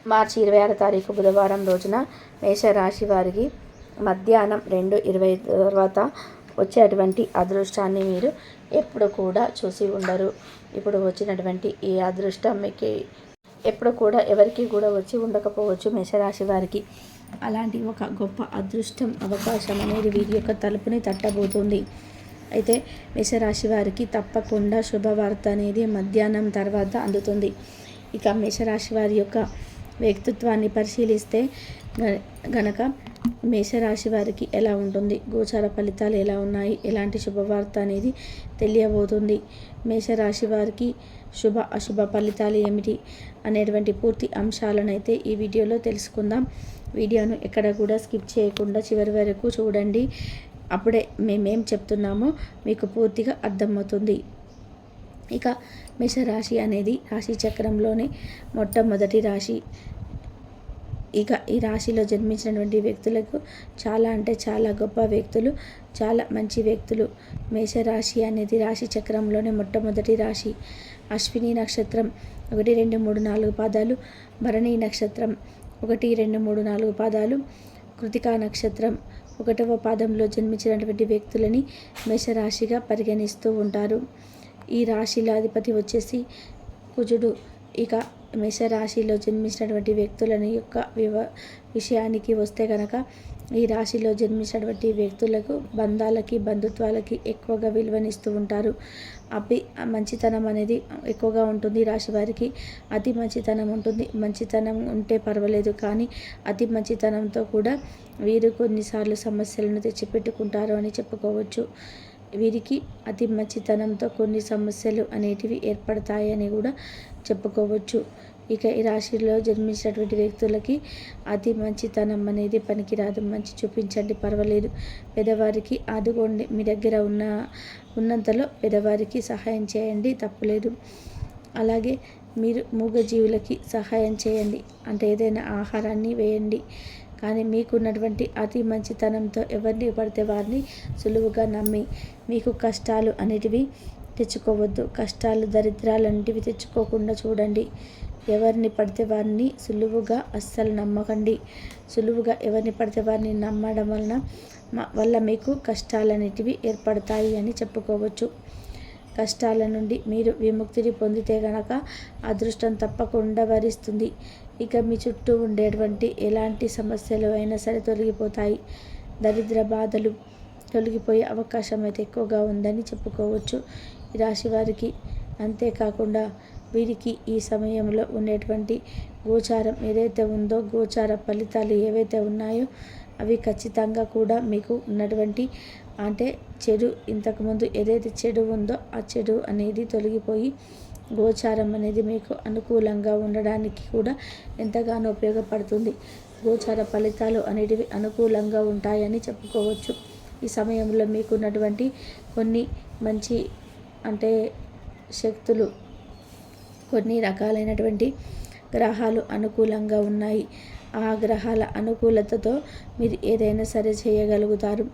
మార్చి 26 తారీఖు బుధవారం రోజున మేషరాశి వారికి మధ్యాహ్నం 2:20 తర్వాత వచ్చేటువంటి అదృష్టాన్ని మీరు ఎప్పుడు కూడా చూసి ఉండరు. ఇప్పుడు వచ్చినటువంటి ఈ అదృష్టం మీకు ఎప్పుడు కూడా ఎవరికి కూడా వచ్చి ఉండకపోవచ్చు. మేషరాశి వారికి అలాంటి ఒక గొప్ప అదృష్టం అవకాశం అనేది వీరి యొక్క తలుపుని తట్టబోతుంది. అయితే మేషరాశి వారికి తప్పకుండా శుభవార్త అనేది మధ్యాహ్నం తర్వాత అందుతుంది. ఇక మేషరాశి వారి యొక్క వ్యక్తిత్వాన్ని పరిశీలిస్తే గనక మేషరాశి వారికి ఎలా ఉంటుంది, గోచార ఫలితాలు ఎలా ఉన్నాయి, ఎలాంటి శుభవార్త అనేది తెలియబోతుంది. మేషరాశి వారికి శుభ అశుభ ఫలితాలు ఏమిటి అనేటువంటి పూర్తి అంశాలను అయితే ఈ వీడియోలో తెలుసుకుందాం. వీడియోను ఎక్కడ కూడా స్కిప్ చేయకుండా చివరి వరకు చూడండి. అప్పుడే మేమేం చెప్తున్నామో మీకు పూర్తిగా అర్థమవుతుంది. ఇక మేషరాశి అనేది రాశి చక్రంలోనే మొట్టమొదటి రాశి. ఇక ఈ రాశిలో జన్మించినటువంటి వ్యక్తులకు చాలా అంటే చాలా గొప్ప వ్యక్తులు, చాలా మంచి వ్యక్తులు. మేషరాశి అనేది రాశి చక్రంలోనే మొట్టమొదటి రాశి. అశ్విని నక్షత్రం 1, 2, 3, 4 పాదాలు, భరణి నక్షత్రం 1, 2, 3, 4 పాదాలు, కృతికా నక్షత్రం 1వ పాదంలో జన్మించినటువంటి వ్యక్తులని మేషరాశిగా పరిగణిస్తూ ఉంటారు. ఈ రాశిలో అధిపతి వచ్చేసి కుజుడు. ఇక మేషరాశిలో జన్మించినటువంటి వ్యక్తులని యొక్క విషయానికి వస్తే కనుక ఈ రాశిలో జన్మించినటువంటి వ్యక్తులకు బంధాలకి, బంధుత్వాలకి ఎక్కువగా విలువనిస్తూ ఉంటారు. మంచితనం అనేది ఎక్కువగా ఉంటుంది. రాశి వారికి అతి మంచితనం ఉంటుంది. మంచితనం ఉంటే పర్వాలేదు, కానీ అతి మంచితనంతో కూడా వీరు కొన్నిసార్లు సమస్యలను తెచ్చిపెట్టుకుంటారు అని చెప్పుకోవచ్చు. వీరికి అతి మంచితనంతో కొన్ని సమస్యలు అనేటివి ఏర్పడతాయని కూడా చెప్పుకోవచ్చు. ఇక ఈ రాశిలో జన్మించినటువంటి వ్యక్తులకి అతి మంచితనం అనేది పనికిరాదు. మంచి చూపించండి, పర్వాలేదు. పేదవారికి ఆదుకోండి. మీ దగ్గర ఉన్నంతలో పేదవారికి సహాయం చేయండి, తప్పులేదు. అలాగే మీరు మూగజీవులకి సహాయం చేయండి, అంటే ఏదైనా ఆహారాన్ని వేయండి. కానీ మీకున్నటువంటి అతి మంచితనంతో ఎవరిని పడితే వారిని సులువుగా నమ్మి మీకు కష్టాలు అనేటివి తెచ్చుకోవద్దు. కష్టాలు, దరిద్రాలు అనేటివి తెచ్చుకోకుండా చూడండి. ఎవరిని పడితే వారిని సులువుగా అస్సలు నమ్మకండి. సులువుగా ఎవరిని పడితే వారిని నమ్మడం వల్ల మీకు కష్టాలు అనేటివి ఏర్పడతాయి అని చెప్పుకోవచ్చు. కష్టాల నుండి మీరు విముక్తిని పొందితే గనక అదృష్టం తప్పకుండా వరిస్తుంది. ఇక మీ చుట్టూ ఉండేటువంటి ఎలాంటి సమస్యలు అయినా సరే తొలగిపోతాయి. దరిద్ర బాధలు తొలగిపోయే అవకాశం అయితే ఎక్కువగా ఉందని చెప్పుకోవచ్చు ఈ రాశి వారికి. అంతేకాకుండా వీరికి ఈ సమయంలో ఉండేటువంటి గోచారం ఏదైతే ఉందో, గోచార ఫలితాలు ఏవైతే ఉన్నాయో అవి ఖచ్చితంగా కూడా మీకు ఉన్నటువంటి అంటే చెడు, ఇంతకుముందు ఏదైతే చెడు ఉందో ఆ చెడు అనేది తొలగిపోయి గోచారం అనేది మీకు అనుకూలంగా ఉండడానికి కూడా ఎంతగానో ఉపయోగపడుతుంది. గోచార ఫలితాలు అనేటివి అనుకూలంగా ఉంటాయని చెప్పుకోవచ్చు. ఈ సమయంలో మీకు ఉన్నటువంటి కొన్ని మంచి అంటే శక్తులు, కొన్ని రకాలైనటువంటి గ్రహాలు అనుకూలంగా ఉన్నాయి. ఆ గ్రహాల అనుకూలతతో మీరు ఏదైనా సరే చేయగలుగుతారు.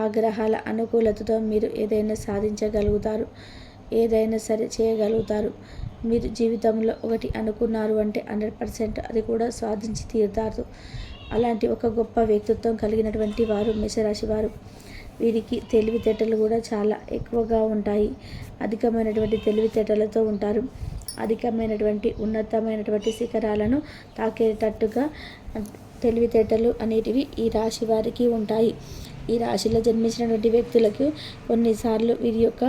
ఆ గ్రహాల అనుకూలతతో మీరు ఏదైనా సాధించగలుగుతారు, ఏదైనా సరే చేయగలుగుతారు. మీరు జీవితంలో ఒకటి అనుకున్నారు అంటే 100% అది కూడా సాధించి తీరుతారు. అలాంటి ఒక గొప్ప వ్యక్తిత్వం కలిగినటువంటి వారు మేషరాశి వారు. వీరికి తెలివితేటలు కూడా చాలా ఎక్కువగా ఉంటాయి. అధికమైనటువంటి తెలివితేటలతో ఉంటారు. అధికమైనటువంటి ఉన్నతమైనటువంటి శిఖరాలను తాకేటట్టుగా తెలివితేటలు అనేటివి ఈ రాశి వారికి ఉంటాయి. ఈ రాశిలో జన్మించినటువంటి వ్యక్తులకు కొన్నిసార్లు వీరి యొక్క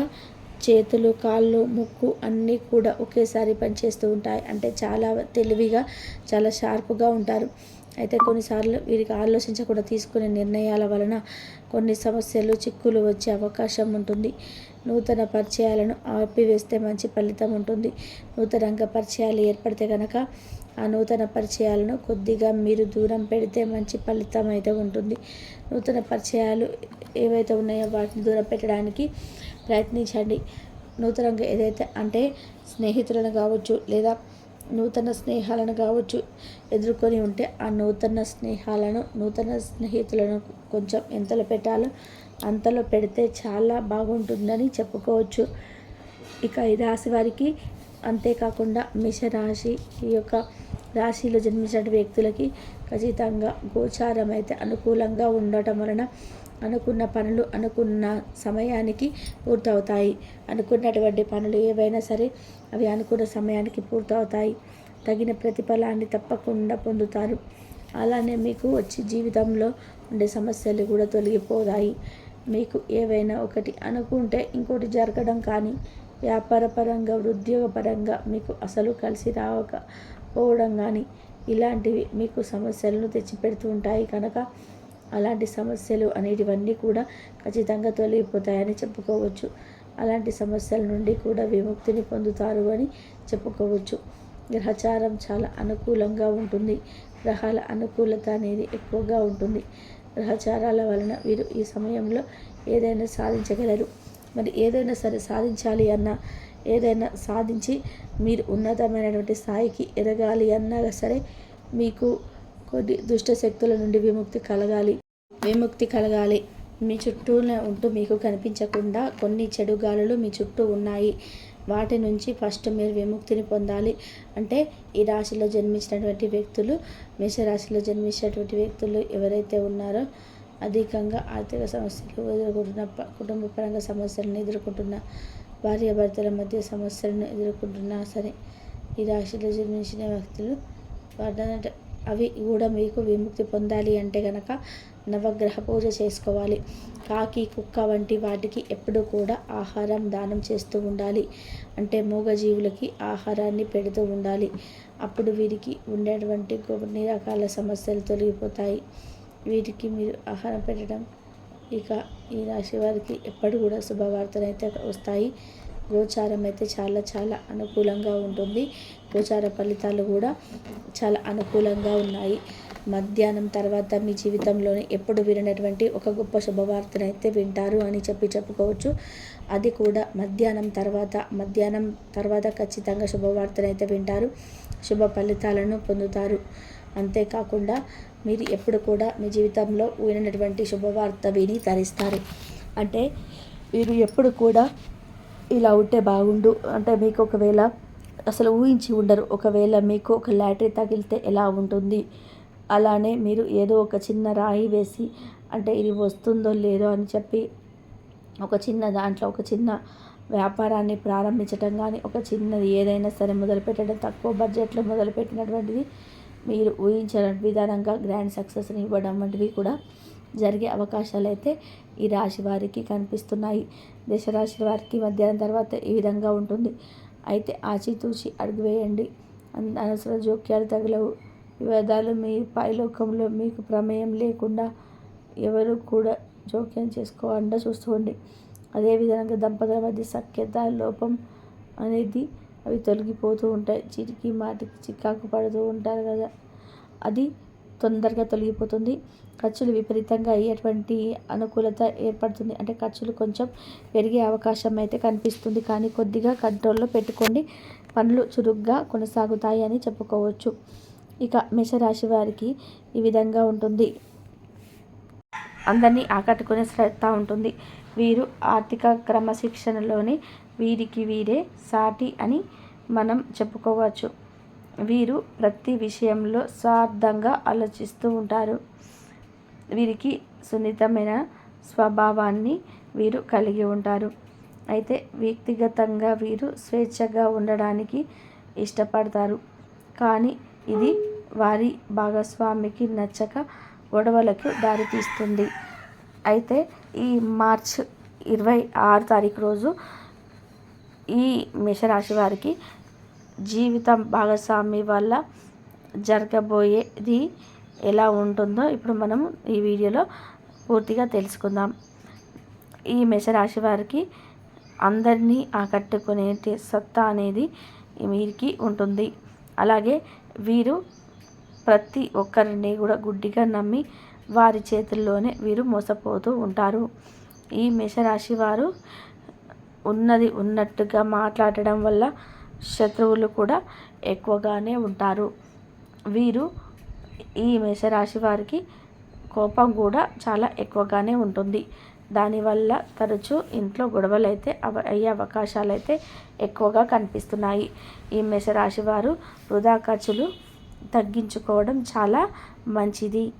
చేతులు, కాళ్ళు, ముక్కు అన్నీ కూడా ఒకేసారి పనిచేస్తూ ఉంటాయి. అంటే చాలా తెలివిగా, చాలా షార్ప్గా ఉంటారు. అయితే కొన్నిసార్లు వీరికి ఆలోచించకుండా తీసుకునే నిర్ణయాల వలన కొన్ని సమస్యలు, చిక్కులు వచ్చే అవకాశం ఉంటుంది. నూతన పరిచయాలను ఆపివేస్తే మంచి ఫలితం ఉంటుంది. నూతనంగా పరిచయాలు ఏర్పడితే కనుక ఆ నూతన పరిచయాలను కొద్దిగా మీరు దూరం పెడితే మంచి ఫలితం అయితే ఉంటుంది. నూతన పరిచయాలు ఏవైతే ఉన్నాయో వాటిని దూరం పెట్టడానికి ప్రయత్నించండి. నూతనంగా ఏదైతే అంటే స్నేహితులను కావచ్చు, లేదా నూతన స్నేహాలను కావచ్చు ఎదుర్కొని ఉంటే ఆ నూతన స్నేహితులను కొంచెం ఎంతలో పెట్టాలో అంతలో పెడితే చాలా బాగుంటుందని చెప్పుకోవచ్చు. ఇక ఈ రాశి వారికి అంతేకాకుండా మేషరాశి యొక్క రాశిలో జన్మించిన వ్యక్తులకి ఖచ్చితంగా గోచారం అయితే అనుకూలంగా ఉండటం వలన అనుకున్న పనులు అనుకున్న సమయానికి పూర్తవుతాయి. అనుకున్నటువంటి పనులు ఏవైనా సరే అవి అనుకున్న సమయానికి పూర్తవుతాయి. తగిన ప్రతిఫలాన్ని తప్పకుండా పొందుతారు. అలానే మీకు వచ్చి జీవితంలో ఉండే సమస్యలు కూడా తొలగిపోతాయి. మీకు ఏవైనా ఒకటి అనుకుంటే ఇంకోటి జరగడం కానీ, వ్యాపారపరంగా ఉద్యోగపరంగా మీకు అసలు కలిసి రాకపోవడం కానీ ఇలాంటివి మీకు సమస్యలను తెచ్చిపెడుతూ ఉంటాయి కనుక అలాంటి సమస్యలు అనేటివన్నీ కూడా ఖచ్చితంగా తొలగిపోతాయని చెప్పుకోవచ్చు. అలాంటి సమస్యల నుండి కూడా విముక్తిని పొందుతారు అని చెప్పుకోవచ్చు. గ్రహచారం చాలా అనుకూలంగా ఉంటుంది. గ్రహాల అనుకూలత అనేది ఎక్కువగా ఉంటుంది. గ్రహచారాల వలన వీరు ఈ సమయంలో ఏదైనా సాధించగలరు. మరి ఏదైనా సరే సాధించాలి అన్నా, ఏదైనా సాధించి మీరు ఉన్నతమైనటువంటి స్థాయికి ఎదగాలి అన్నా సరే మీకు కొన్ని దుష్ట శక్తుల నుండి విముక్తి కలగాలి. మీ చుట్టూనే ఉంటూ మీకు కనిపించకుండా కొన్ని చెడు గాలులు మీ చుట్టూ ఉన్నాయి. వాటి నుంచి ఫస్ట్ మీరు విముక్తిని పొందాలి. అంటే ఈ రాశిలో జన్మించినటువంటి వ్యక్తులు, మేషరాశిలో జన్మించినటువంటి వ్యక్తులు ఎవరైతే ఉన్నారో అధికంగా ఆర్థిక సమస్యలు ఎదుర్కొంటున్న, కుటుంబ పరంగా సమస్యలను ఎదుర్కొంటున్న, భార్యాభర్తల మధ్య సమస్యలను ఎదుర్కొంటున్నా సరే ఈ రాశిలో జన్మించిన వ్యక్తులు అవి కూడా మీకు విముక్తి పొందాలి అంటే కనుక నవగ్రహ పూజ చేసుకోవాలి. కాకి, కుక్క వంటి వాటికి ఎప్పుడూ కూడా ఆహారం దానం చేస్తూ ఉండాలి. అంటే మూగజీవులకి ఆహారాన్ని పెడుతూ ఉండాలి. అప్పుడు వీరికి ఉండేటువంటి కొన్ని రకాల సమస్యలు తొలగిపోతాయి. వీటికి మీరు ఆహారం పెట్టడం, ఇక ఈ రాశి వారికి ఎప్పుడు కూడా శుభవార్తలు అయితే వస్తాయి. గోచారం అయితే చాలా చాలా అనుకూలంగా ఉంటుంది. గోచార ఫలితాలు కూడా చాలా అనుకూలంగా ఉన్నాయి. మధ్యాహ్నం తర్వాత మీ జీవితంలోనే ఎప్పుడు వినటువంటి ఒక గొప్ప శుభవార్తనైతే వింటారు అని చెప్పుకోవచ్చు. అది కూడా మధ్యాహ్నం తర్వాత ఖచ్చితంగా శుభవార్తనైతే వింటారు. శుభ ఫలితాలను పొందుతారు. అంతేకాకుండా మీరు ఎప్పుడు కూడా మీ జీవితంలో వినటువంటి శుభవార్త విని తరిస్తారు. అంటే మీరు ఎప్పుడు కూడా ఇలా ఉంటే బాగుండు అంటే మీకు ఒకవేళ అసలు ఊహించి ఉండరు. ఒకవేళ మీకు ఒక లాటరీ తగిలితే ఎలా ఉంటుంది, అలానే మీరు ఏదో ఒక చిన్న రాయి వేసి అంటే ఇది వస్తుందో లేదో అని చెప్పి ఒక చిన్న దాంట్లో ఒక చిన్న వ్యాపారాన్ని ప్రారంభించడం కానీ, ఒక చిన్నది ఏదైనా సరే మొదలుపెట్టడం, తక్కువ బడ్జెట్లో మొదలుపెట్టినటువంటిది మీరు ఊహించిన విధానంగా గ్రాండ్ సక్సెస్ని ఇవ్వడం వంటివి కూడా జరిగే అవకాశాలు అయితే ఈ రాశి వారికి కనిపిస్తున్నాయి. దశరాశి వారికి మధ్యాహ్నం తర్వాత ఈ విధంగా ఉంటుంది. అయితే ఆచితూచి అడుగు వేయండి. అనవసర జోక్యాలు తగలవు. వివాదాలు మీ పైలోకంలో మీకు ప్రమేయం లేకుండా ఎవరు కూడా జోక్యం చేసుకోకుండా చూసుకోండి. అదేవిధంగా దంపతుల మధ్య సఖ్యత లోపం అనేది అవి తొలగిపోతూ ఉంటాయి. చీటికి మాటికి చికాకు పడుతూ ఉంటారు కదా, అది తొందరగా తొలగిపోతుంది. ఖర్చులు విపరీతంగా అయ్యేటువంటి అనుకూలత ఏర్పడుతుంది. అంటే ఖర్చులు కొంచెం పెరిగే అవకాశం అయితే కనిపిస్తుంది. కానీ కొద్దిగా కంట్రోల్లో పెట్టుకోండి. పనులు చురుగ్గా కొనసాగుతాయి అని చెప్పుకోవచ్చు. ఇక మేషరాశి వారికి ఈ విధంగా ఉంటుంది. అందరినీ ఆకట్టుకునే శ్రద్ధ ఉంటుంది. వీరు ఆర్థిక క్రమశిక్షణలోని వీరికి వీరే సాటి అని మనం చెప్పుకోవచ్చు. వీరు ప్రతి విషయంలో స్వార్థంగా ఆలోచిస్తూ ఉంటారు. వీరికి సున్నితమైన స్వభావాన్ని వీరు కలిగి ఉంటారు. అయితే వ్యక్తిగతంగా వీరు స్వేచ్ఛగా ఉండడానికి ఇష్టపడతారు. కానీ ఇది వారి భాగస్వామికి నచ్చక గొడవలకు దారితీస్తుంది. అయితే ఈ మార్చ్ 26 తారీఖు రోజు ఈ మేషరాశి వారికి జీవితం భాగస్వామి వల్ల జరగబోయేది ఎలా ఉంటుందో ఇప్పుడు మనం ఈ వీడియోలో పూర్తిగా తెలుసుకుందాం. ఈ మేషరాశి వారికి అందరినీ ఆకట్టుకునే సత్తా అనేది వీరికి ఉంటుంది. అలాగే వీరు ప్రతి ఒక్కరిని కూడా గుడ్డిగా నమ్మి వారి చేతుల్లోనే వీరు మోసపోతూ ఉంటారు. ఈ మేషరాశి వారు ఉన్నది ఉన్నట్టుగా మాట్లాడడం వల్ల శత్రువులు కూడా ఎక్కువగానే ఉంటారు. వీరు ఈ మేషరాశి వారికి కోపం కూడా చాలా ఎక్కువగానే ఉంటుంది. దానివల్ల తరచూ ఇంట్లో గొడవలు అయితే అయ్యే అవకాశాలు అయితే ఎక్కువగా కనిపిస్తున్నాయి. ఈ మేషరాశి వారు వృధా ఖర్చులు తగ్గించుకోవడం చాలా మంచిది.